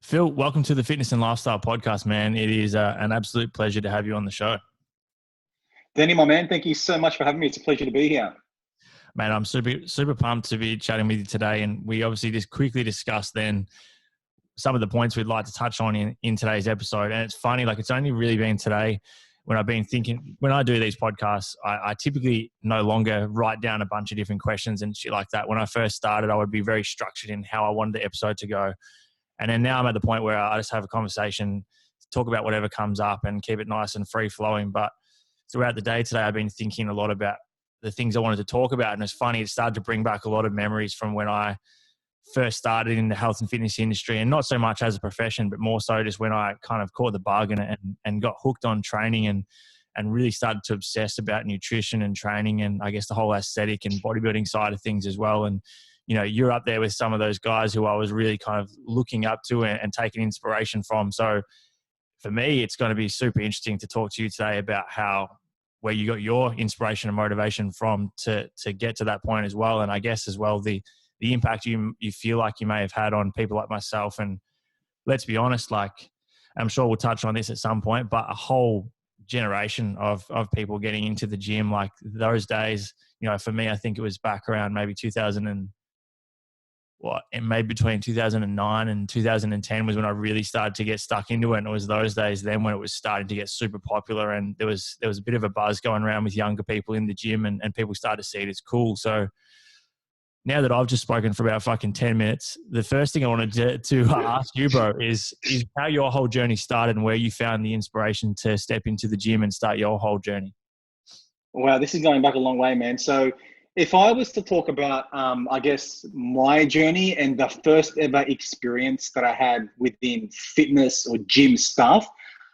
Phil, welcome to the Fitness and Lifestyle Podcast, man. It is an absolute pleasure to have you on the show. Danny, my man, thank you so much for having me. It's a pleasure to be here. Man, I'm super pumped to be chatting with you today. And we obviously just quickly discussed then some of the points we'd like to touch on in today's episode. And it's funny, like it's only really been today when I've been thinking, when I do these podcasts, I typically no longer write down a bunch of different questions and shit like that. When I first started, I would be very structured in how I wanted the episode to go. And then now I'm at the point where I just have a conversation, talk about whatever comes up and keep it nice and free flowing. But throughout the day today, I've been thinking a lot about the things I wanted to talk about. And it's funny, it started to bring back a lot of memories from when I first started in the health and fitness industry, and not so much as a profession, but more so just when I kind of caught the bug and got hooked on training and really started to obsess about nutrition and training and I guess the whole aesthetic and bodybuilding side of things as well. And you know, you're up there with some of those guys who I was really kind of looking up to and taking inspiration from. So for me, it's going to be super interesting to talk to you today about where you got your inspiration and motivation from to get to that point as well. And I guess as well, the impact you feel like you may have had on people like myself. And let's be honest, like I'm sure we'll touch on this at some point, but a whole generation of people getting into the gym, like those days, you know, for me, I think it was back around maybe maybe between 2009 and 2010 was when I really started to get stuck into it. And it was those days then when it was starting to get super popular, and there was a bit of a buzz going around with younger people in the gym, and people started to see it as cool. So now that I've just spoken for about fucking 10 minutes, the first thing I wanted to ask you, bro, is how your whole journey started and where you found the inspiration to step into the gym and start your whole journey. Wow, this is going back a long way, man. So if I was to talk about, I guess, my journey and the first ever experience that I had within fitness or gym stuff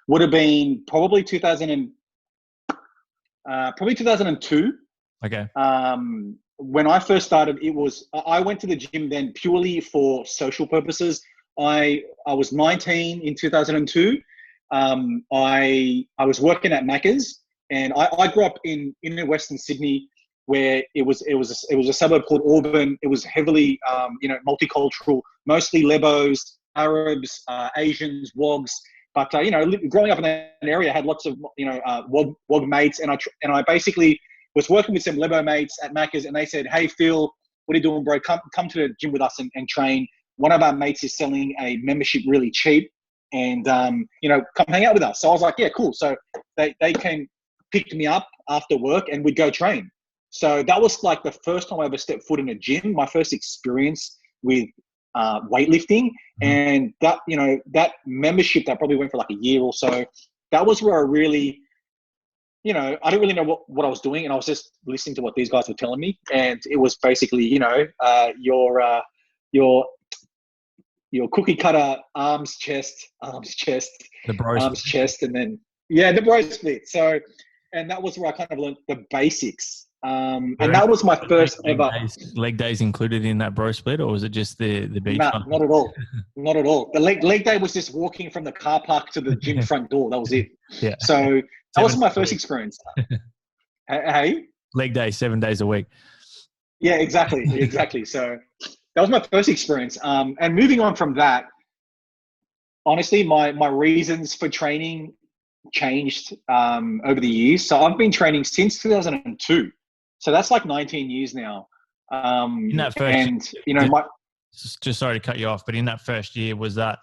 would have been probably 2002. Okay. When I first started, I went to the gym then purely for social purposes. I was 19 in 2002. I was working at Macca's, and I grew up in Western Sydney, where it was a suburb called Auburn. It was heavily multicultural, mostly Lebos, Arabs, Asians, Wogs. But growing up in that area, I had lots of Wog mates, and I basically was working with some Lebo mates at Macca's, and they said, "Hey Phil, what are you doing, bro? Come to the gym with us and train. One of our mates is selling a membership really cheap, and come hang out with us." So I was like, "Yeah, cool." So they came, picked me up after work, and we'd go train. So that was like the first time I ever stepped foot in a gym, my first experience with weightlifting. And that membership that probably went for like a year or so, that was where I really, I didn't really know what I was doing, and I was just listening to what these guys were telling me. And it was basically, your cookie cutter arms, chest, The bro arms, chest, and then, the bro split. So, and that was where I kind of learned the basics. And that was my first ever. Leg days included in that bro split, or was it just the beach? Nah, not at all. Not at all. The leg day was just walking from the car park to the gym front door. That was it. Yeah. So that was my first experience. Hey? Leg day, 7 days a week. Yeah, exactly. So that was my first experience. And moving on from that, honestly, my reasons for training changed over the years. So I've been training since 2002. So that's like 19 years now. In that first just sorry to cut you off, but in that first year, was there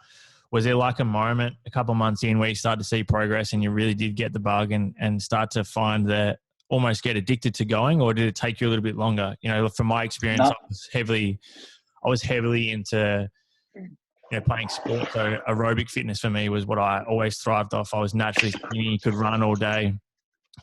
like a moment a couple of months in where you started to see progress and you really did get the bug and start to find that almost get addicted to going, or did it take you a little bit longer? From my experience, No. I was heavily into playing sport. So aerobic fitness for me was what I always thrived off. I was naturally skinny, could run all day.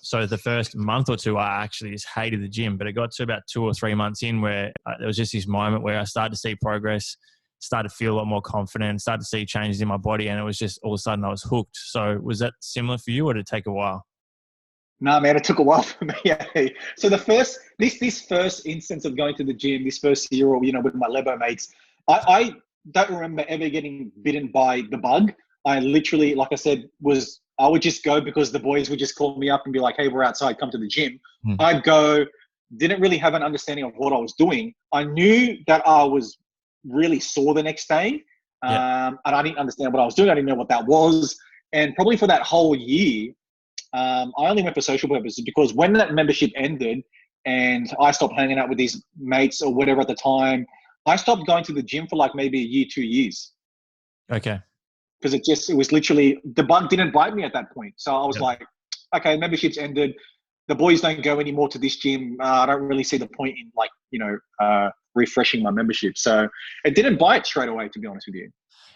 So the first month or two, I actually just hated the gym, but it got to about 2 or 3 months in where there was just this moment where I started to see progress, started to feel a lot more confident, started to see changes in my body. And it was just all of a sudden I was hooked. So was that similar for you, or did it take a while? No, man, it took a while for me. So this first instance of going to the gym, this first year, with my Lebo mates, I don't remember ever getting bitten by the bug. I literally, like I said, I would just go because the boys would just call me up and be like, "Hey, we're outside, come to the gym." I'd go, didn't really have an understanding of what I was doing. I knew that I was really sore the next day. Yeah. And I didn't understand what I was doing. I didn't know what that was. And probably for that whole year, I only went for social purposes, because when that membership ended and I stopped hanging out with these mates or whatever at the time, I stopped going to the gym for like maybe a year, 2 years. Okay. Because it was literally, the bug didn't bite me at that point. So I was like, okay, membership's ended. The boys don't go anymore to this gym. I don't really see the point in like, refreshing my membership. So it didn't bite straight away, to be honest with you.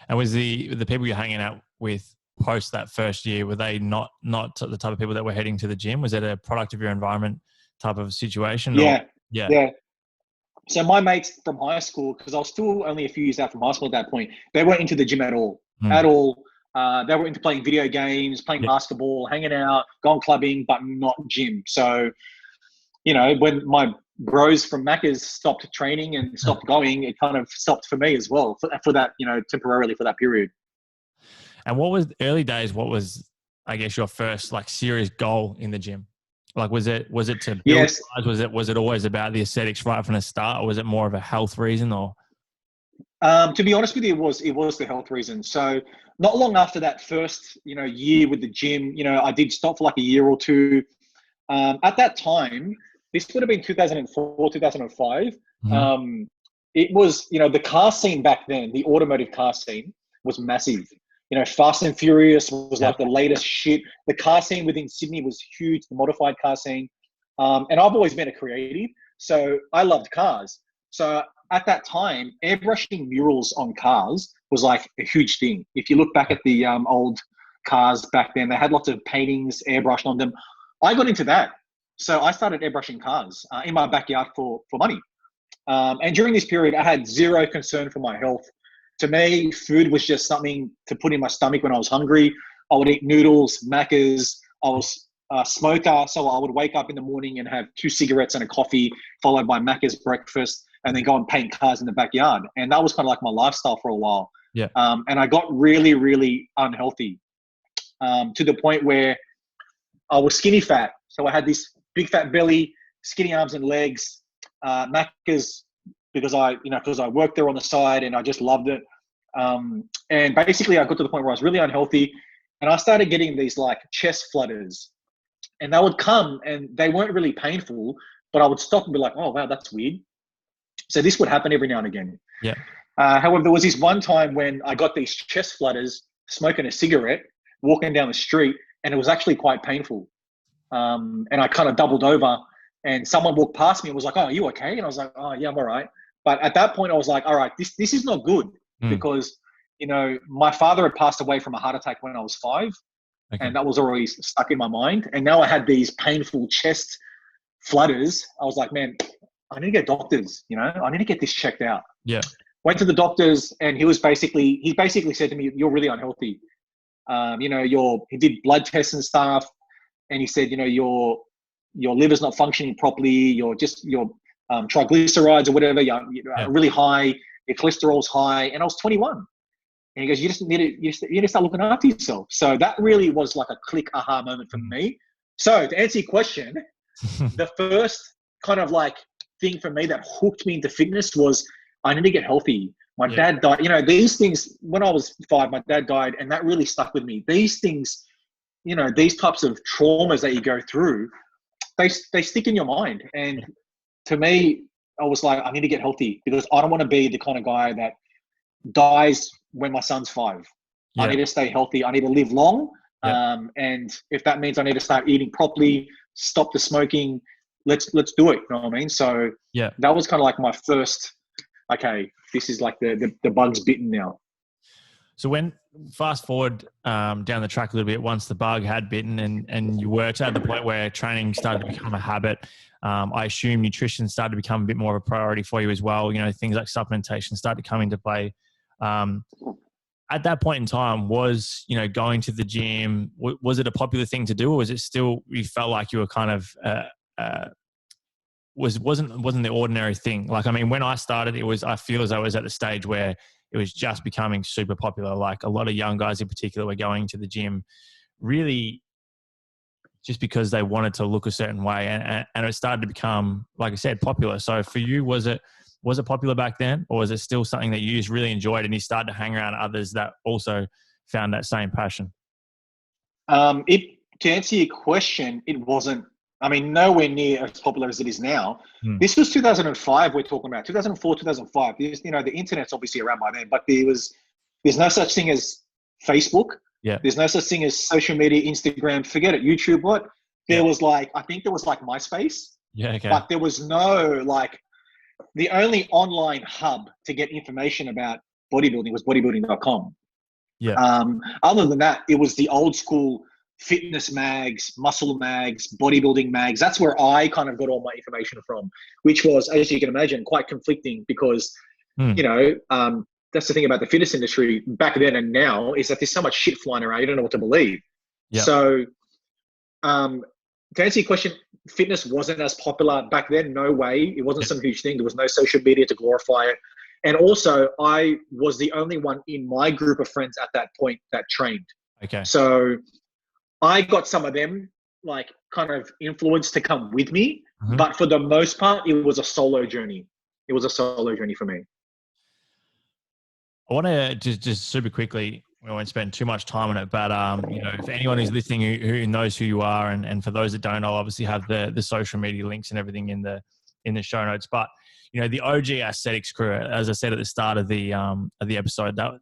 And was the people you're hanging out with post that first year, were they not the type of people that were heading to the gym? Was it a product of your environment type of situation? Yeah. Or? Yeah. Yeah. So my mates from high school, because I was still only a few years out from high school at that point, they weren't into the gym at all. At all. They were into playing video games, playing basketball, hanging out, going clubbing, but not gym. So, when my bros from Macca's stopped training and stopped going, it kind of stopped for me as well for that, temporarily for that period. And what was early days? What was, I guess, your first like serious goal in the gym? Like, was it to build? Yes. Was it always about the aesthetics right from the start, or was it more of a health reason? Or to be honest with you, it was the health reason. So not long after that first, year with the gym, I did stop for like a year or two. At that time, this would have been 2004, 2005. It was, the car scene back then, the automotive car scene was massive. Fast and Furious was like the latest shit. The car scene within Sydney was huge, the modified car scene. And I've always been a creative, so I loved cars. So at that time, airbrushing murals on cars was like a huge thing. If you look back at the old cars back then, they had lots of paintings airbrushed on them. I got into that. So I started airbrushing cars in my backyard for money. And during this period, I had zero concern for my health. To me, food was just something to put in my stomach when I was hungry. I would eat noodles, Macca's. I was a smoker, so I would wake up in the morning and have 2 cigarettes and a coffee, followed by Macca's breakfast, and then go and paint cars in the backyard. And that was kind of like my lifestyle for a while. Yeah. And I got really, really unhealthy to the point where I was skinny fat. So I had this big fat belly, skinny arms and legs. Macca's, because I worked there on the side and I just loved it. And basically I got to the point where I was really unhealthy, and I started getting these like chest flutters, and they would come and they weren't really painful, but I would stop and be like, oh, wow, that's weird. So this would happen every now and again. Yeah. However, there was this one time when I got these chest flutters, smoking a cigarette, walking down the street, and it was actually quite painful. And I kind of doubled over, and someone walked past me and was like, oh, are you okay? And I was like, oh, yeah, I'm all right. But at that point, I was like, all right, this is not good, because, my father had passed away from a heart attack when I was 5. Okay. And that was already stuck in my mind. And now I had these painful chest flutters. I was like, man, I need to get doctors, I need to get this checked out. Yeah. Went to the doctors, and he basically said to me, you're really unhealthy. He did blood tests and stuff. And he said, your liver's not functioning properly. Your triglycerides or whatever, you're really high. Your cholesterol's high. And I was 21. And he goes, you need to start looking after yourself. So that really was like a click aha moment for me. So to answer your question, the first kind of like thing for me that hooked me into fitness was I need to get healthy. My dad died. These things, when I was 5, my dad died, and that really stuck with me. These things, these types of traumas that you go through, they stick in your mind. And to me, I was like, I need to get healthy, because I don't want to be the kind of guy that dies when my son's 5. Yeah. I need to stay healthy. I need to live long. Yeah. And if that means I need to start eating properly, stop the smoking, let's do it. You know what I mean? So that was kind of like my first, okay, this is like the bug's bitten now. So when fast forward down the track a little bit, once the bug had bitten and you were at the point where training started to become a habit, I assume nutrition started to become a bit more of a priority for you as well. Things like supplementation started to come into play. At that point in time, was, going to the gym, was it a popular thing to do, or was it still, you felt like you were kind of, wasn't the ordinary thing? Like, I mean, when I started, I feel as though I was at the stage where it was just becoming super popular. Like a lot of young guys in particular were going to the gym really just because they wanted to look a certain way. And it started to become, like I said, popular. So for you, was it Was it popular back then, or was it still something that you just really enjoyed and you started to hang around others that also found that same passion? To answer your question, it wasn't, I mean, nowhere near as popular as it is now. Hmm. This was 2005 we're talking about, 2004, 2005. The internet's obviously around by then, but there's no such thing as Facebook. Yeah. There's no such thing as social media, Instagram, forget it, YouTube, what? There Yeah. was like, I think there was like MySpace, Yeah. Okay. but there was no like, the only online hub to get information about bodybuilding was bodybuilding.com. Yeah. Other than that, it was the old school fitness mags, muscle mags, bodybuilding mags. That's where I kind of got all my information from, which was, as you can imagine, quite conflicting because, that's the thing about the fitness industry back then and now is that there's so much shit flying around. You don't know what to believe. Yeah. So, to answer your question, fitness wasn't as popular back then. No way. It wasn't some huge thing. There was no social media to glorify it. And also, I was the only one in my group of friends at that point that trained. Okay. So I got some of them like kind of influenced to come with me. Mm-hmm. But for the most part, it was a solo journey. It was a solo journey for me. I want to just super quickly, we won't spend too much time on it, but if anyone who's listening who knows who you are, and for those that don't, I'll obviously have the social media links and everything in the show notes. But the OG aesthetics crew, as I said at the start of the episode, that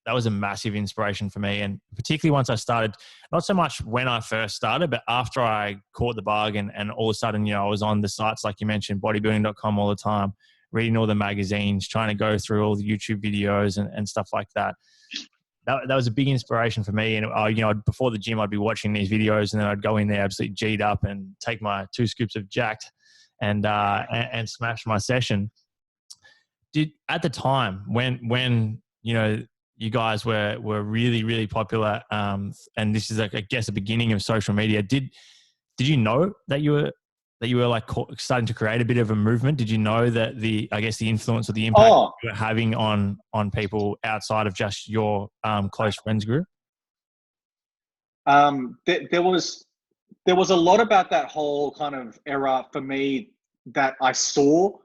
was a massive inspiration for me, and particularly once I started, not so much when I first started, but after I caught the bug and all of a sudden, I was on the sites like you mentioned, bodybuilding.com all the time, reading all the magazines, trying to go through all the YouTube videos and stuff like that. That was a big inspiration for me. And before the gym, I'd be watching these videos, and then I'd go in there absolutely G'd up and take my 2 scoops of jacked and smash my session. At the time when you guys were really, really popular, and this is I guess the beginning of social media. Did you know that you were like starting to create a bit of a movement? Did you know that the influence or the impact you were having on people outside of just your close friends group? There was a lot about that whole kind of era for me that I saw,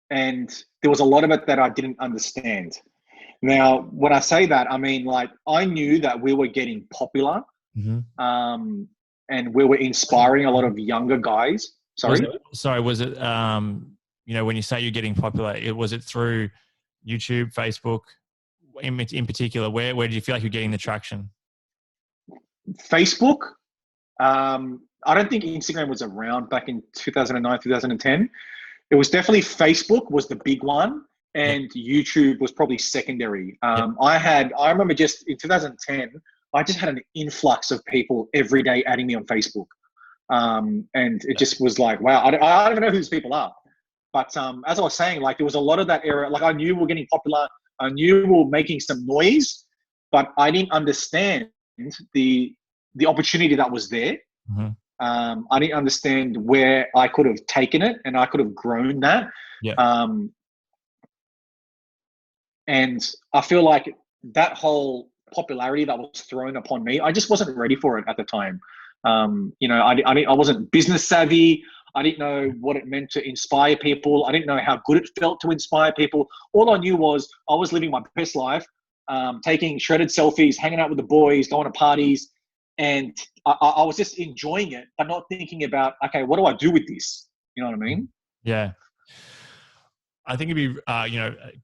and there was a lot of it that I didn't understand. Now, when I say that, I mean, like, I knew that we were getting popular, and we were inspiring a lot of younger guys. Was it, when you say you're getting popular, was it through YouTube, Facebook, in particular? Where did you feel like you're getting the traction? Facebook. I don't think Instagram was around back in 2009, 2010. It was definitely Facebook was the big one, and YouTube was probably secondary. I remember just in 2010, I just had an influx of people every day adding me on Facebook. And it just was like, wow, I don't even know who these people are. But as I was saying, like, there was a lot of that era. Like, I knew we were getting popular. I knew we were making some noise, but I didn't understand the opportunity that was there. Mm-hmm. I didn't understand where I could have taken it, and I could have grown that. And I feel like that whole popularity that was thrown upon me, I just wasn't ready for it at the time. I wasn't business savvy. I didn't know what it meant to inspire people. I didn't know how good it felt to inspire people. All I knew was I was living my best life, taking shredded selfies, hanging out with the boys, going to parties. And I was just enjoying it, but not thinking about, okay, what do I do with this? You know what I mean? Yeah. I think it'd be,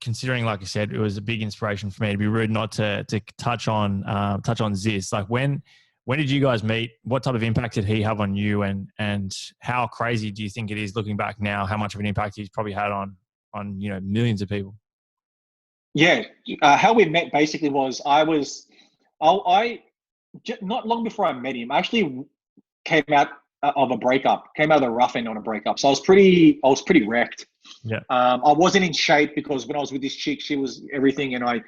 considering, like I said, it was a big inspiration for me. It'd be rude not to touch on Ziz. Like, when did you guys meet? What type of impact did he have on you? And how crazy do you think it is looking back now? How much of an impact he's probably had on millions of people? Yeah. How we met basically was not long before I met him, I actually came out of the rough end on a breakup. So I was pretty wrecked. Yeah. I wasn't in shape because when I was with this chick, she was everything. And I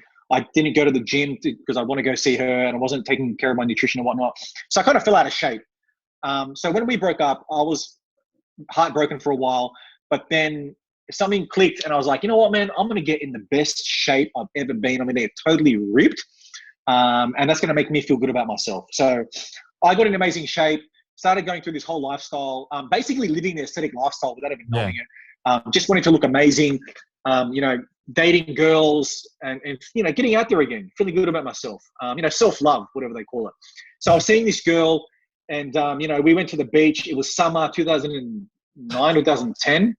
didn't go to the gym because I want to go see her, and I wasn't taking care of my nutrition and whatnot. So I kind of fell out of shape. So when we broke up, I was heartbroken for a while, but then something clicked and I was like, you know what, man, I'm going to get in the best shape I've ever been. I'm going to get totally ripped. And that's going to make me feel good about myself. So I got in amazing shape, started going through this whole lifestyle, basically living the aesthetic lifestyle without even knowing it. just wanting to look amazing, dating girls and getting out there again, feeling good about myself, self-love, whatever they call it. So I was seeing this girl and, we went to the beach. It was summer 2009 or 2010.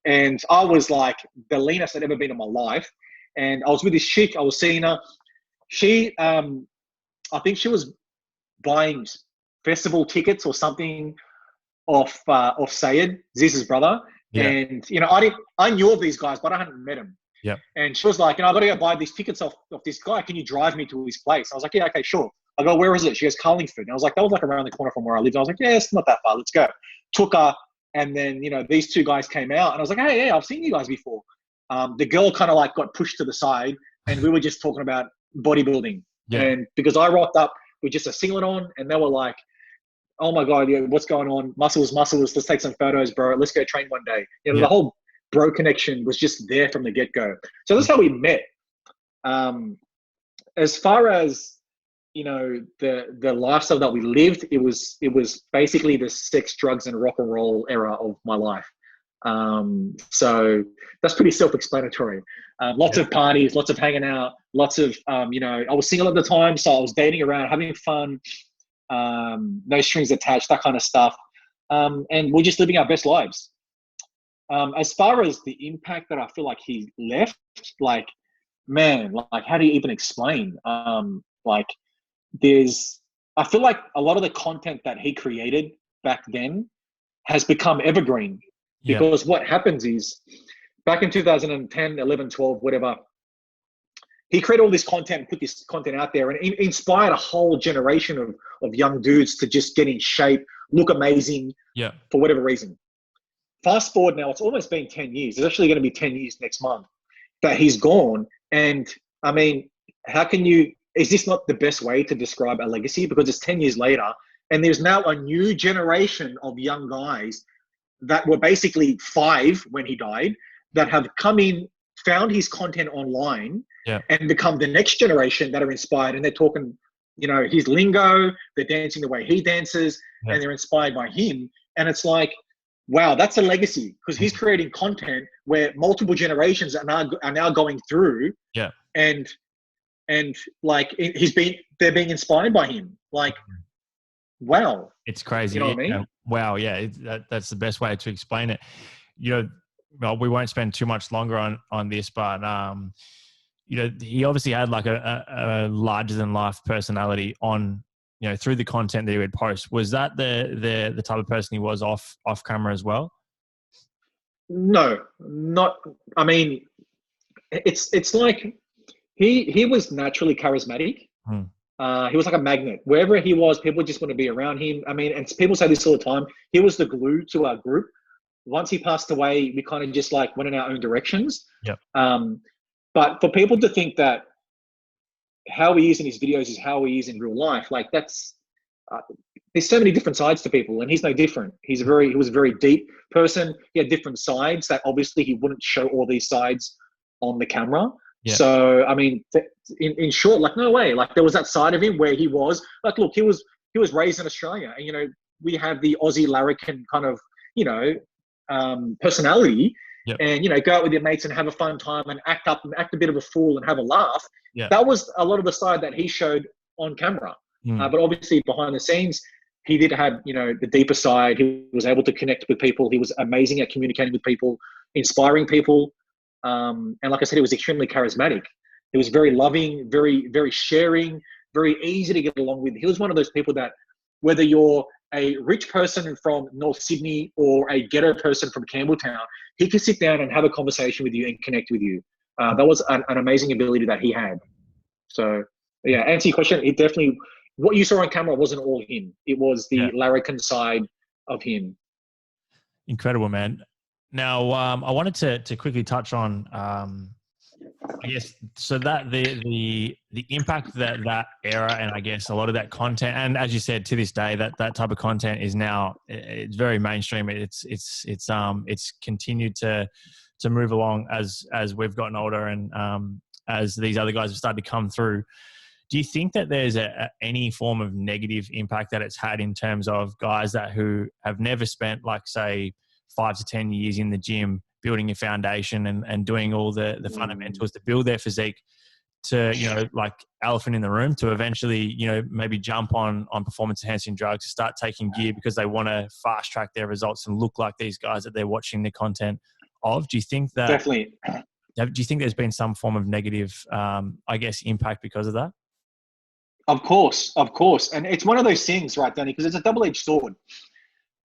And I was like the leanest I'd ever been in my life. And I was with this chick. I was seeing her. She, I think she was buying festival tickets or something off Sayed, Ziz's brother. Yeah. And, I knew of these guys, but I hadn't met him. Yeah. And she was like, I got to go buy these tickets off this guy. Can you drive me to his place? I was like, yeah, okay, sure. I go, where is it? She goes, Carlingford. And I was like, that was like around the corner from where I lived. I was like, yeah, it's not that far. Let's go. Took her. And then, these two guys came out and I was like, hey, yeah, I've seen you guys before. The girl kind of like got pushed to the side and we were just talking about bodybuilding. Yeah. And because I rocked up with just a singlet on and they were like, oh my God, yeah, what's going on? Muscles. Let's take some photos, bro. Let's go train one day. The whole bro connection was just there from the get-go. So that's how we met. As far as, the lifestyle that we lived, it was basically the sex, drugs, and rock and roll era of my life. So that's pretty self-explanatory. Lots of parties, lots of hanging out, lots of, I was single at the time, so I was dating around, having fun, no strings attached, that kind of stuff. And we're just living our best lives. As far as the impact that I feel like he left, like, man, like, how do you even explain? I feel like a lot of the content that he created back then has become evergreen because what happens is back in 2010, 11, 12, whatever, he created all this content and put this content out there and inspired a whole generation of young dudes to just get in shape, look amazing for whatever reason. Fast forward now, it's almost been 10 years. It's actually going to be 10 years next month that he's gone. And I mean, is this not the best way to describe a legacy? Because it's 10 years later and there's now a new generation of young guys that were basically 5 when he died that have come in, found his content online and become the next generation that are inspired. And they're talking, his lingo, they're dancing the way he dances and they're inspired by him. And it's like, wow, that's a legacy because he's creating content where multiple generations are now going through and like they're being inspired by him. Like, wow. It's crazy. You know what I mean? Wow. Yeah. That's the best way to explain it. Well, we won't spend too much longer on this, but, he obviously had like a larger than life personality on, through the content that he would post. Was that the type of person he was off camera as well? No, not, I mean, it's like he was naturally charismatic. He was like a magnet. Wherever he was, people just want to be around him. I mean, and people say this all the time. He was the glue to our group. Once he passed away, we kind of just like went in our own directions. Yep. But for people to think that how he is in his videos is how he is in real life, like that's, there's so many different sides to people and he's no different. He was a very deep person. He had different sides that obviously he wouldn't show all these sides on the camera. Yeah. So, I mean, in short, like, no way. Like, there was that side of him where he was like, look, he was raised in Australia, and we have the Aussie larrikin kind of personality, and go out with your mates and have a fun time and act a bit of a fool and have a laugh. Yeah. That was a lot of the side that he showed on camera. But obviously, behind the scenes, he did have the deeper side. He was able to connect with people. He was amazing at communicating with people, inspiring people. And like I said, he was extremely charismatic. He was very loving, very, very sharing, very easy to get along with. He was one of those people that, whether you're a rich person from North Sydney or a ghetto person from Campbelltown, he could sit down and have a conversation with you and connect with you. That was an amazing ability that he had. So, yeah, answer your question, it definitely, what you saw on camera wasn't all him. It was the larrikin side of him. Incredible, man. Now, I wanted to quickly touch on, I guess, so that the impact that era and I guess a lot of that content, and as you said, to this day, that type of content is now, it's very mainstream. It's continued to move along as we've gotten older and as these other guys have started to come through. Do you think that there's any form of negative impact that it's had in terms of guys who have never spent, like, say, 5 to 10 years in the gym building your foundation and doing all the fundamentals to build their physique to, you know, like elephant in the room, to eventually, you know, maybe jump on performance enhancing drugs, to start taking gear because they want to fast track their results and look like these guys that they're watching the content of. Do you think that Definitely. do you think there's been some form of negative, I guess, impact because of that? Of course. And it's one of those things, right, Danny, because it's a double-edged sword.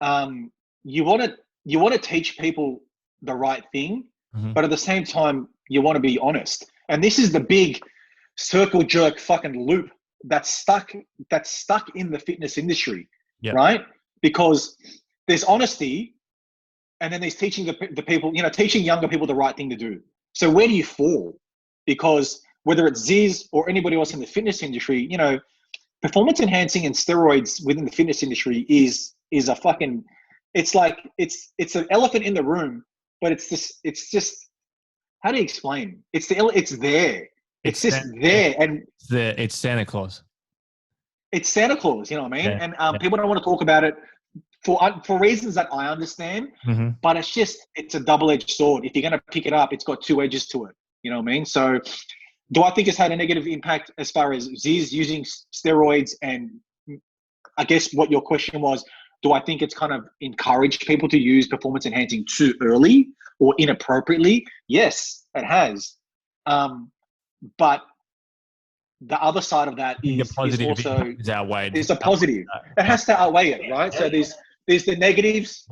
You want to teach people the right thing, but at the same time, you want to be honest. And this is the big circle jerk fucking loop that's stuck in the fitness industry, right? Because there's honesty, and then there's teaching the people, you know, teaching younger people the right thing to do. So where do you fall? Because whether it's Ziz or anybody else in the fitness industry, you know, performance enhancing and steroids within the fitness industry is a fucking, it's like, it's an elephant in the room, but it's just, how do you explain? It's there. It's just there. And it's Santa Claus. It's Santa Claus, you know what I mean? Yeah. And people don't want to talk about it for reasons that I understand, but it's a double-edged sword. If you're going to pick it up, it's got two edges to it. You know what I mean? So do I think it's had a negative impact as far as Ziz using steroids? And I guess what your question was, do I think it's kind of encouraged people to use performance enhancing too early or inappropriately? Yes, it has. But the other side of that is also outweighed. There's a positive. It has to outweigh it, right? So there's the negatives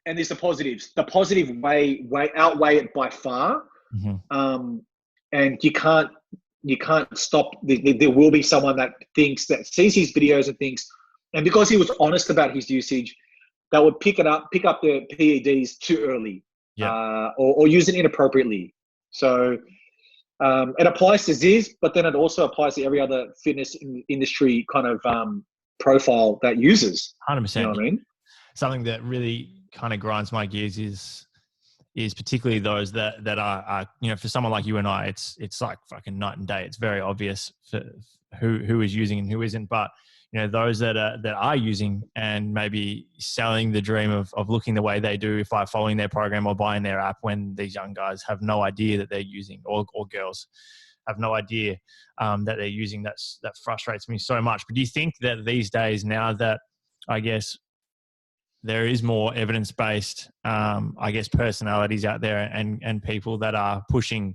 and there's the positives. The positive way outweigh it by far. And you can't stop. There will be someone that sees his videos and thinks, and because he was honest about his usage, that would pick up the PEDs too early, or use it inappropriately. So it applies to Ziz, but then it also applies to every other fitness industry kind of profile that uses. 100%. You know what I mean? Something that really kind of grinds my gears is particularly those that are, you know, for someone like you and I, it's like fucking night and day. It's very obvious for who is using and who isn't. But, you know, those that are using and maybe selling the dream of looking the way they do by following their program or buying their app, when these young guys have no idea that they're using, or girls have no idea that they're using, that frustrates me so much. But do you think that these days, now that I guess there is more evidence-based, I guess, personalities out there and people that are pushing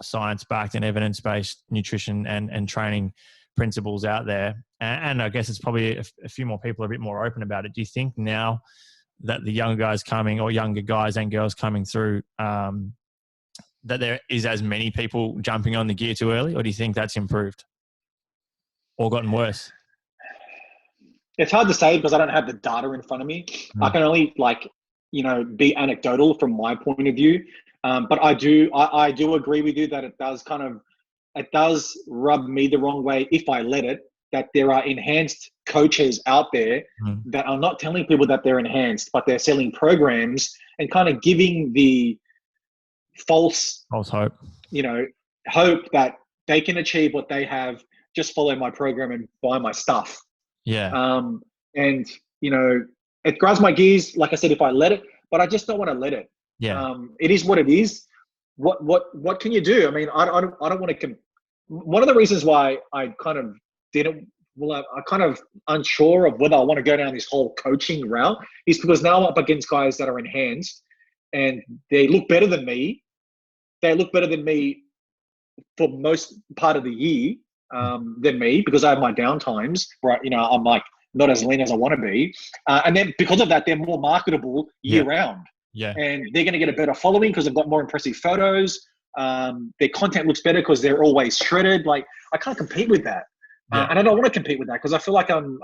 science-backed and evidence-based nutrition and training principles out there, and I guess it's probably a few more people are a bit more open about it. Do you think now that the younger guys coming, or younger guys and girls coming through, that there is as many people jumping on the gear too early, or do you think that's improved or gotten worse? It's hard to say because I don't have the data in front of me. I can only be anecdotal from my point of view. But I do agree with you that it does rub me the wrong way if I let it, that there are enhanced coaches out there that are not telling people that they're enhanced, but they're selling programs and kind of giving the false hope, hope that they can achieve what they have, just follow my program and buy my stuff. Yeah. And it grinds my gears, like I said, if I let it, but I just don't want to let it. Yeah. It is what it is. What can you do? I mean, I don't want to. One of the reasons why I kind of didn't, I kind of unsure of whether I want to go down this whole coaching route, is because now I'm up against guys that are enhanced and they look better than me. They look better than me for most part of the year than me, because I have my down times where, I'm like not as lean as I want to be. And then because of that, they're more marketable year round. Yeah. And they're going to get a better following because they've got more impressive photos. Their content looks better because they're always shredded. Like, I can't compete with that. And I don't want to compete with that because I feel like I'm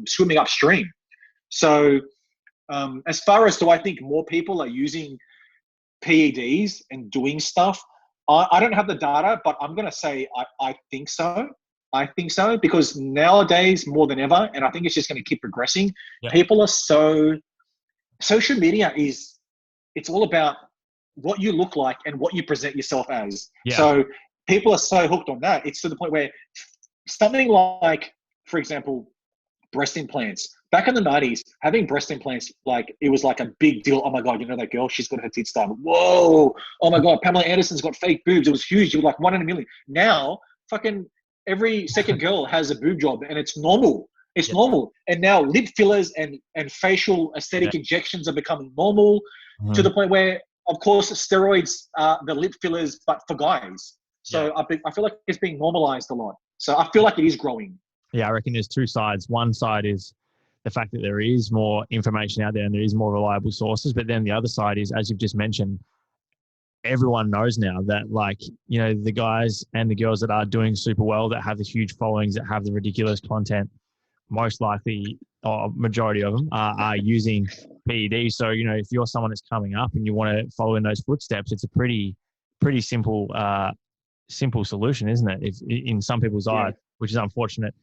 swimming upstream. So as far as, do I think more people are using PEDs and doing stuff? I don't have the data, but I'm going to say I think so. I think so, because nowadays more than ever, and I think it's just going to keep progressing, people are social media it's all about what you look like and what you present yourself as. Yeah. So people are so hooked on that. It's to the point where something like, for example, breast implants, back in the 90s, having breast implants, like it was like a big deal. Oh my God, you know that girl? She's got her tits done. Whoa. Oh my God, Pamela Anderson's got fake boobs. It was huge. It was like 1 in a million. Now, fucking every second girl has a boob job and it's normal. It's normal. And now lip fillers and facial aesthetic injections are becoming normal to the point where, of course, steroids are the lip fillers, but for guys. So I feel like it's being normalized a lot. So I feel like it is growing. Yeah, I reckon there's two sides. One side is the fact that there is more information out there and there is more reliable sources. But then the other side is, as you've just mentioned, everyone knows now that, like, you know, the guys and the girls that are doing super well, that have the huge followings, that have the ridiculous content, most likely, or majority of them are using PEDs. So, you know, if you're someone that's coming up and you want to follow in those footsteps, it's a pretty simple solution, isn't it? If in some people's eyes, which is unfortunate.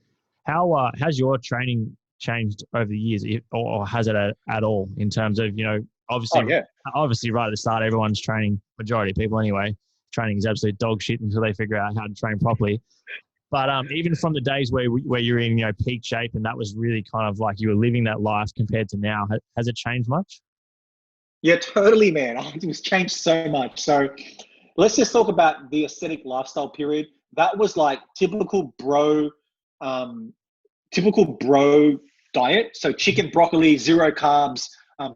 How has your training changed over the years, or has it at all, in terms of, you know, obviously right at the start, everyone's training, majority of people anyway, training is absolute dog shit until they figure out how to train properly. But even from the days where you're in, you know, peak shape, and that was really kind of like you were living that life, compared to now, has it changed much? Yeah, totally, man. It's changed so much. So let's just talk about the aesthetic lifestyle period. That was like typical bro diet. So chicken, broccoli, zero carbs,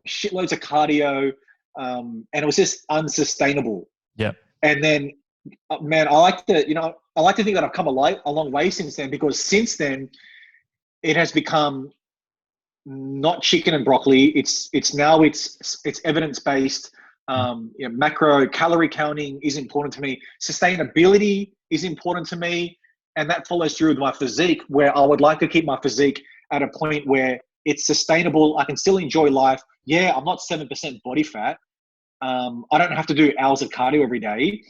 shitloads of cardio, and it was just unsustainable. Yeah. And then, man, I like to think that I've come a long way since then, because since then it has become not chicken and broccoli. It's evidence based. Macro calorie counting is important to me. Sustainability is important to me. And that follows through with my physique, where I would like to keep my physique at a point where it's sustainable. I can still enjoy life. Yeah, I'm not 7% body fat. I don't have to do hours of cardio every day.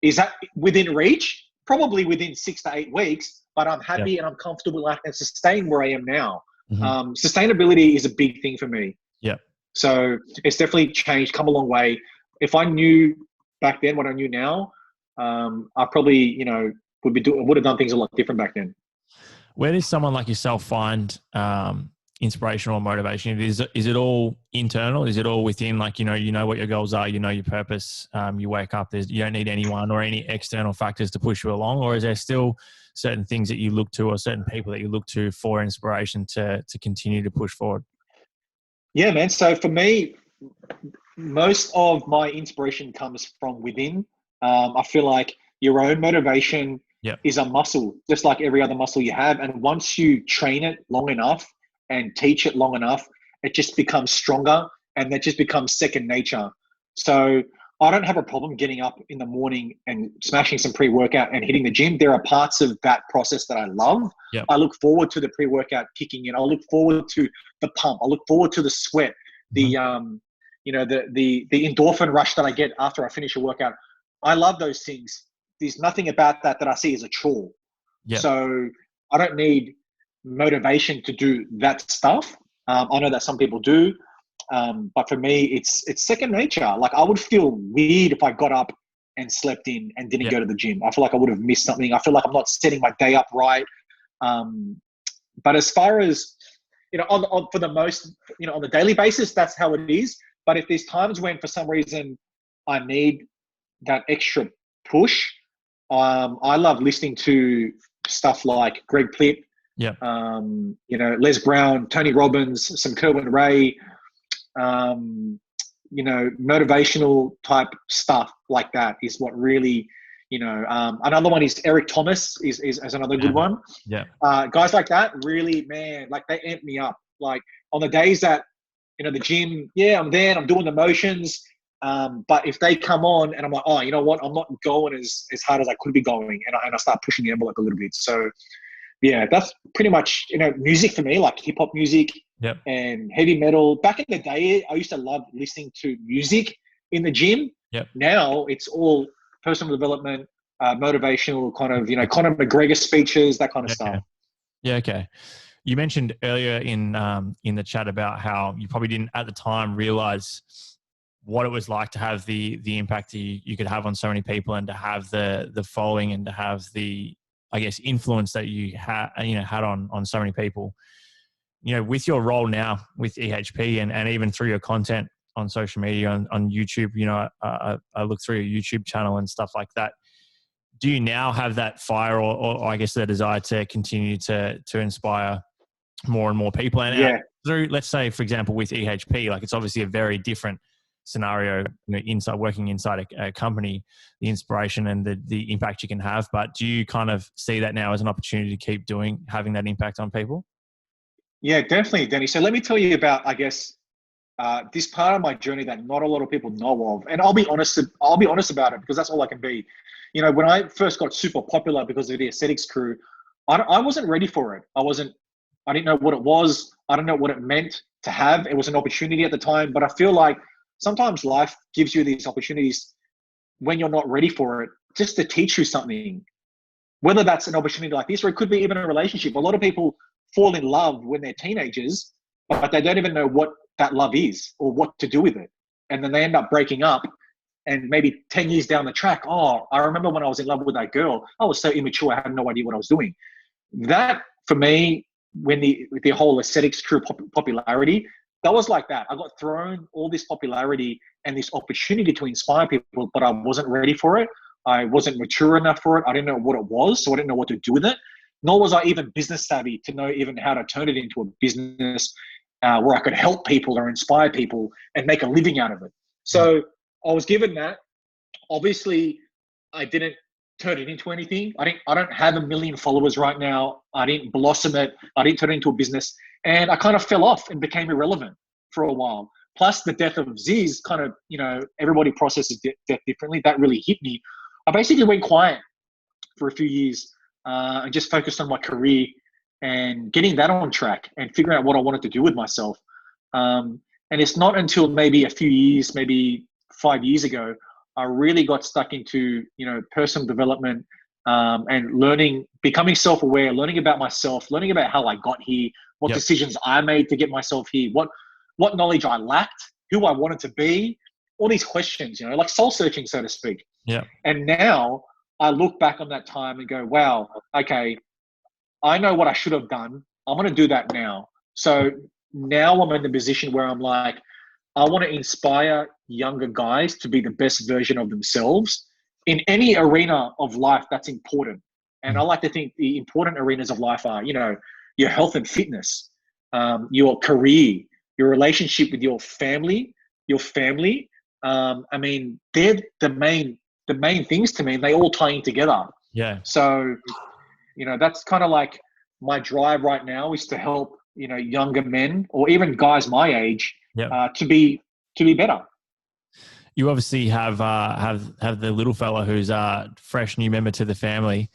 Is that within reach? Probably within 6 to 8 weeks, but I'm happy and I'm comfortable and I can sustain where I am now. Sustainability is a big thing for me. Yeah. So it's definitely changed, come a long way. If I knew back then what I knew now, I probably, you know, would have done things a lot different back then. Where does someone like yourself find inspiration or motivation? Is it all internal? Is it all within? Like, you know what your goals are, you know your purpose. You wake up, you don't need anyone or any external factors to push you along, or is there still certain things that you look to, or certain people that you look to for inspiration to continue to push forward? Yeah, man. So for me, most of my inspiration comes from within. I feel like your own motivation is a muscle, just like every other muscle you have. And once you train it long enough and teach it long enough, it just becomes stronger, and that just becomes second nature. So I don't have a problem getting up in the morning and smashing some pre-workout and hitting the gym. There are parts of that process that I love. Yep. I look forward to the pre-workout kicking in. I look forward to the pump. I look forward to the sweat, the endorphin rush that I get after I finish a workout. I love those things. There's nothing about that I see as a chore. Yep. So I don't need motivation to do that stuff. I know that some people do. But for me, it's second nature. Like, I would feel weird if I got up and slept in and didn't go to the gym. I feel like I would have missed something. I feel like I'm not setting my day up right. But as far as, you know, for the most, you know, on the daily basis, that's how it is. But if there's times when for some reason I need that extra push, I love listening to stuff like Greg Plitt, Les Brown, Tony Robbins, some Kerwin Ray, motivational type stuff like that is what really, another one is Eric Thomas is another good one. Yeah. Guys like that really, man, like they amp me up. Like on the days that, the gym, I'm there and I'm doing the motions. But if they come on and I'm like, oh, you know what? I'm not going as hard as I could be going. And I start pushing the envelope a little bit. So yeah, that's pretty much, music for me, like hip hop music and heavy metal. Back in the day, I used to love listening to music in the gym. Yep. Now it's all personal development, motivational kind of, Conor McGregor speeches, that kind of stuff. Yeah. Okay. You mentioned earlier in the chat about how you probably didn't at the time realize what it was like to have the impact you could have on so many people, and to have the following, and to have the, I guess, influence that you had on so many people. with your role now with EHP and even through your content on social media, on YouTube, I look through your YouTube channel and stuff like that. Do you now have that fire or I guess the desire to continue to inspire more and more people? And Yeah. through, let's say, for example, with EHP, like it's obviously a very different scenario, working inside a company, the inspiration and the impact you can have. But do you kind of see that now as an opportunity to keep having that impact on people? Yeah, definitely, Danny. So let me tell you about, I guess, this part of my journey that not a lot of people know of. And I'll be honest about it because that's all I can be. When I first got super popular because of the aesthetics crew, I wasn't ready for it. I didn't know what it was. I don't know what it meant to have. It was an opportunity at the time, but I feel like sometimes life gives you these opportunities when you're not ready for it, just to teach you something, whether that's an opportunity like this, or it could be even a relationship. A lot of people fall in love when they're teenagers, but they don't even know what that love is or what to do with it. And then they end up breaking up. And maybe 10 years down the track, I remember when I was in love with that girl, I was so immature, I had no idea what I was doing. That, for me, when the whole aesthetics crew popularity, that was like that. I got thrown all this popularity and this opportunity to inspire people, but I wasn't ready for it. I wasn't mature enough for it. I didn't know what it was, so I didn't know what to do with it. Nor was I even business savvy to know even how to turn it into a business where I could help people or inspire people and make a living out of it. So I was given that. Obviously, I didn't turn it into anything. I don't have 1 million followers right now. I didn't blossom it. I didn't turn it into a business. And I kind of fell off and became irrelevant for a while. Plus the death of Ziz kind of, everybody processes death differently. That really hit me. I basically went quiet for a few years and just focused on my career and getting that on track and figuring out what I wanted to do with myself. And it's not until maybe a few years, maybe 5 years ago, I really got stuck into, personal development and learning, becoming self-aware, learning about myself, learning about how I got here, what decisions I made to get myself here, what knowledge I lacked, who I wanted to be, all these questions, like soul searching, so to speak. Yeah. And now I look back on that time and go, wow, okay, I know what I should have done. I'm going to do that now. So now I'm in the position where I'm like, I want to inspire younger guys to be the best version of themselves in any arena of life that's important. And I like to think the important arenas of life are, your health and fitness, your career, your relationship with your family. I mean, they're the main things to me, and they all tie in together. Yeah. So, that's kind of like my drive right now is to help, younger men or even guys my age to be better. You obviously have the little fella who's a fresh new member to the family.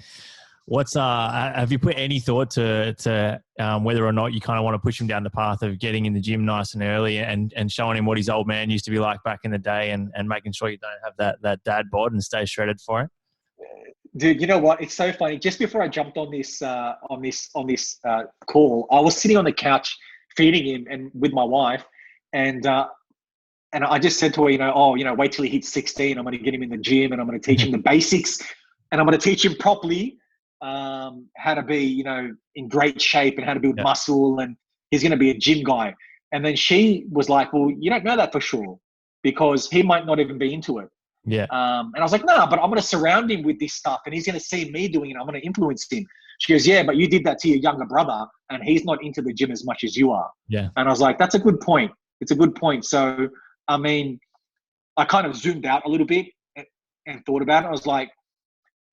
Have you put any thought to whether or not you kind of want to push him down the path of getting in the gym nice and early and showing him what his old man used to be like back in the day and making sure you don't have that dad bod and stay shredded for it? Dude, you know what? It's so funny. Just before I jumped on this call, I was sitting on the couch feeding him and with my wife, and I just said to her, wait till he hits 16. I'm going to get him in the gym and I'm going to teach him the basics, and I'm going to teach him properly how to be, in great shape and how to build muscle, and he's going to be a gym guy. And then she was like, well, you don't know that for sure because he might not even be into it. Yeah. And I was like, no, but I'm going to surround him with this stuff and he's going to see me doing it. I'm going to influence him. She goes, yeah, but you did that to your younger brother and he's not into the gym as much as you are. Yeah. And I was like, that's a good point. It's a good point. So, I mean, I kind of zoomed out a little bit and thought about it. I was like,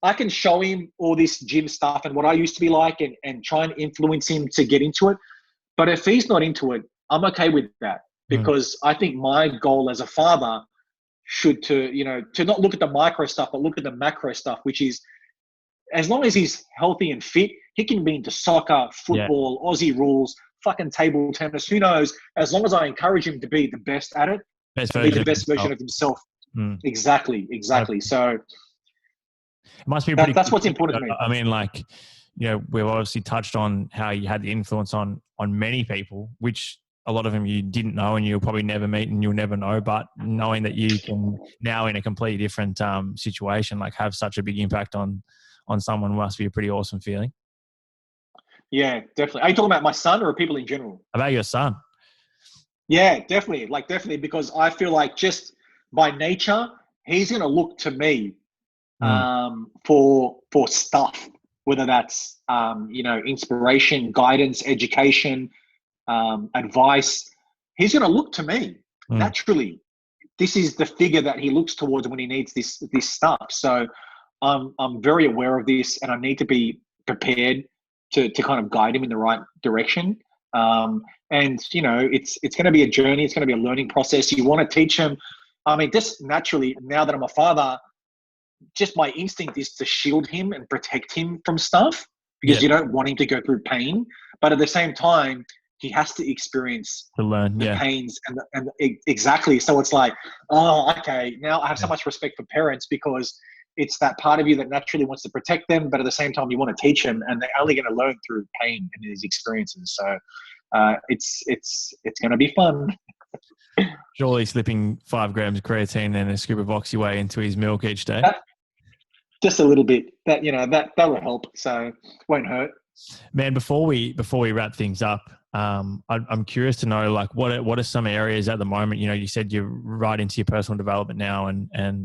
I can show him all this gym stuff and what I used to be like and try and influence him to get into it. But if he's not into it, I'm okay with that because I think my goal as a father should to not look at the micro stuff, but look at the macro stuff, which is as long as he's healthy and fit, he can be into soccer, football, Aussie rules, fucking table tennis, who knows, as long as I encourage him to be the best at it, be the best version of himself. Exactly. So it must be that's what's important to me. I mean, like, we've obviously touched on how you had the influence on many people, which a lot of them you didn't know and you'll probably never meet and you'll never know, but knowing that you can now in a completely different situation, like have such a big impact on someone must be a pretty awesome feeling. Yeah, definitely. Are you talking about my son or people in general? About your son? Yeah, definitely. Like definitely, because I feel like just by nature, he's gonna look to me Mm, for stuff, whether that's inspiration, guidance, education, advice. He's gonna look to me mm, naturally. This is the figure that he looks towards when he needs this stuff. So I'm very aware of this, and I need to be prepared to kind of guide him in the right direction. And it's going to be a journey. It's going to be a learning process. You want to teach him. I mean, just naturally, now that I'm a father, just my instinct is to shield him and protect him from stuff yeah, because you don't want him to go through pain. But at the same time, he has to experience to learn. the Yeah, pains exactly. So it's like, oh, okay, now I have so yeah. much respect for parents because it's that part of you that naturally wants to protect them, but at the same time you want to teach them, and they're only going to learn through pain and these experiences. So it's going to be fun. Surely slipping 5 grams of creatine and a scoop of Oxyway into his milk each day. Just a little bit. That will help. So won't hurt. Man, before we wrap things up, I'm curious to know, like, what are some areas at the moment? You said you're right into your personal development now and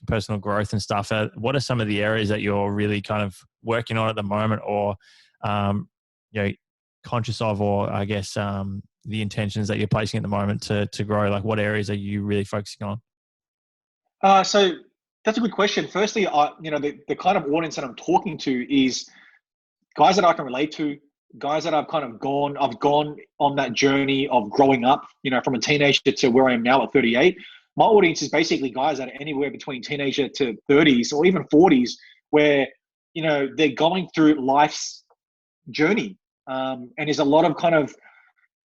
personal growth and stuff. What are some of the areas that you're really kind of working on at the moment, or you know, conscious of, or I guess the intentions that you're placing at the moment to grow? Like, what areas are you really focusing on? So that's a good question. Firstly, the kind of audience that I'm talking to is guys that I can relate to, guys that I've gone on that journey of growing up, from a teenager to where I am now at 38. My audience is basically guys that are anywhere between teenager to 30s or even 40s, where, they're going through life's journey. And there's a lot of kind of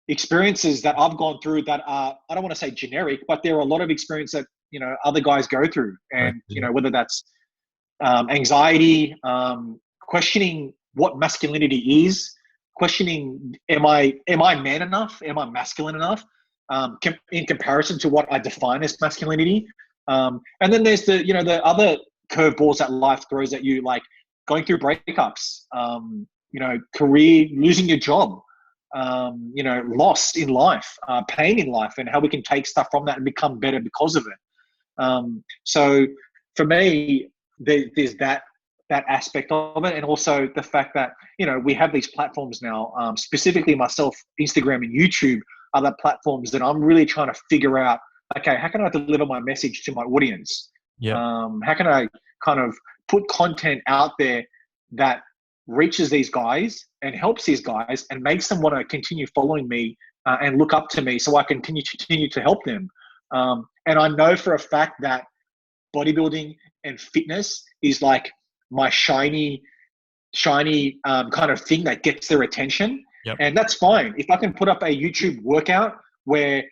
experiences that I've gone through that are, I don't want to say generic, but there are a lot of experience that, other guys go through. And, Yeah. whether that's anxiety, questioning what masculinity is, questioning am I man enough? Am I masculine enough? In comparison to what I define as masculinity. And then there's the other curveballs that life throws at you, like going through breakups, career, losing your job, loss in life, pain in life, and how we can take stuff from that and become better because of it. So for me, there's that aspect of it, and also the fact that we have these platforms now. Specifically, myself, Instagram and YouTube are the platforms that I'm really trying to figure out. Okay, how can I deliver my message to my audience? Yeah. How can I kind of put content out there that reaches these guys and helps these guys and makes them want to continue following me and look up to me, so I can continue to help them. And I know for a fact that bodybuilding and fitness is like my shiny kind of thing that gets their attention. Yep. And that's fine. If I can put up a YouTube workout where,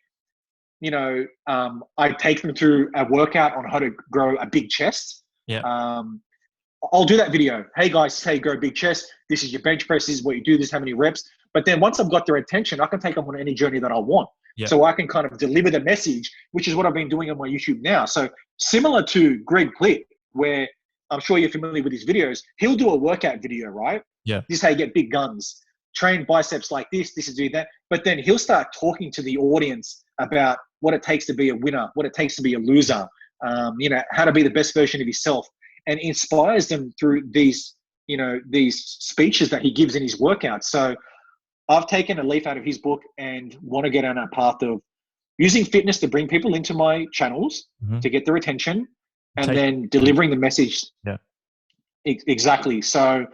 I take them through a workout on how to grow a big chest. Yeah. I'll do that video. Hey guys, hey, grow a big chest. This is your bench press. This is what you do. This is how many reps. But then once I've got their attention, I can take them on any journey that I want. Yep. So I can kind of deliver the message, which is what I've been doing on my YouTube now. So similar to Greg Plitt, where I'm sure you're familiar with his videos, he'll do a workout video, right? Yeah. This is how you get big guns. Train biceps like this is doing that. But then he'll start talking to the audience about what it takes to be a winner, what it takes to be a loser, how to be the best version of yourself, and inspires them through these speeches that he gives in his workouts. So I've taken a leaf out of his book and want to get on a path of using fitness to bring people into my channels to get their attention, and then delivering the message. Yeah. Exactly. So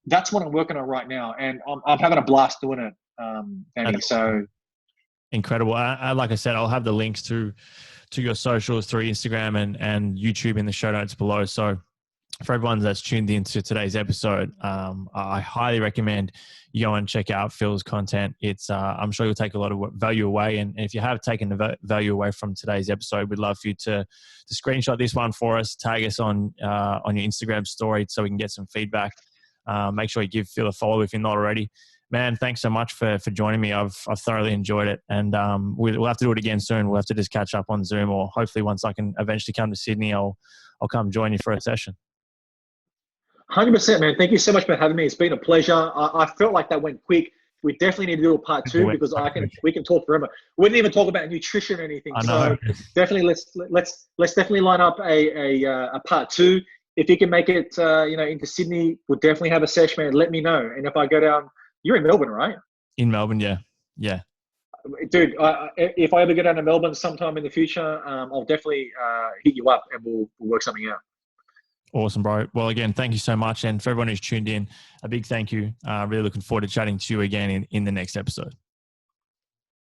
that's what I'm working on right now, and I'm having a blast doing it, Danny. So incredible. Like I said, I'll have the links to your socials through Instagram and YouTube in the show notes below. So for everyone that's tuned into today's episode, I highly recommend you go and check out Phil's content. It's I'm sure you'll take a lot of value away. And if you have taken the value away from today's episode, we'd love for you to screenshot this one for us, tag us on your Instagram story so we can get some feedback. Make sure you give Phil a follow if you're not already. Man, thanks so much for joining me. I've thoroughly enjoyed it, and we'll have to do it again soon. We'll have to just catch up on Zoom, or hopefully once I can eventually come to Sydney, I'll come join you for a session. 100%, man. Thank you so much for having me. It's been a pleasure. I felt like that went quick. We definitely need to do a part two because we can talk forever. We didn't even talk about nutrition or anything. I know. So definitely let's definitely line up a part two. If you can make it, into Sydney, we'll definitely have a session, man. Let me know. And if I go down, you're in Melbourne, right? In Melbourne, yeah. Yeah. Dude, if I ever go down to Melbourne sometime in the future, I'll definitely hit you up and we'll work something out. Awesome, bro. Well, again, thank you so much. And for everyone who's tuned in, a big thank you. Really looking forward to chatting to you again in the next episode.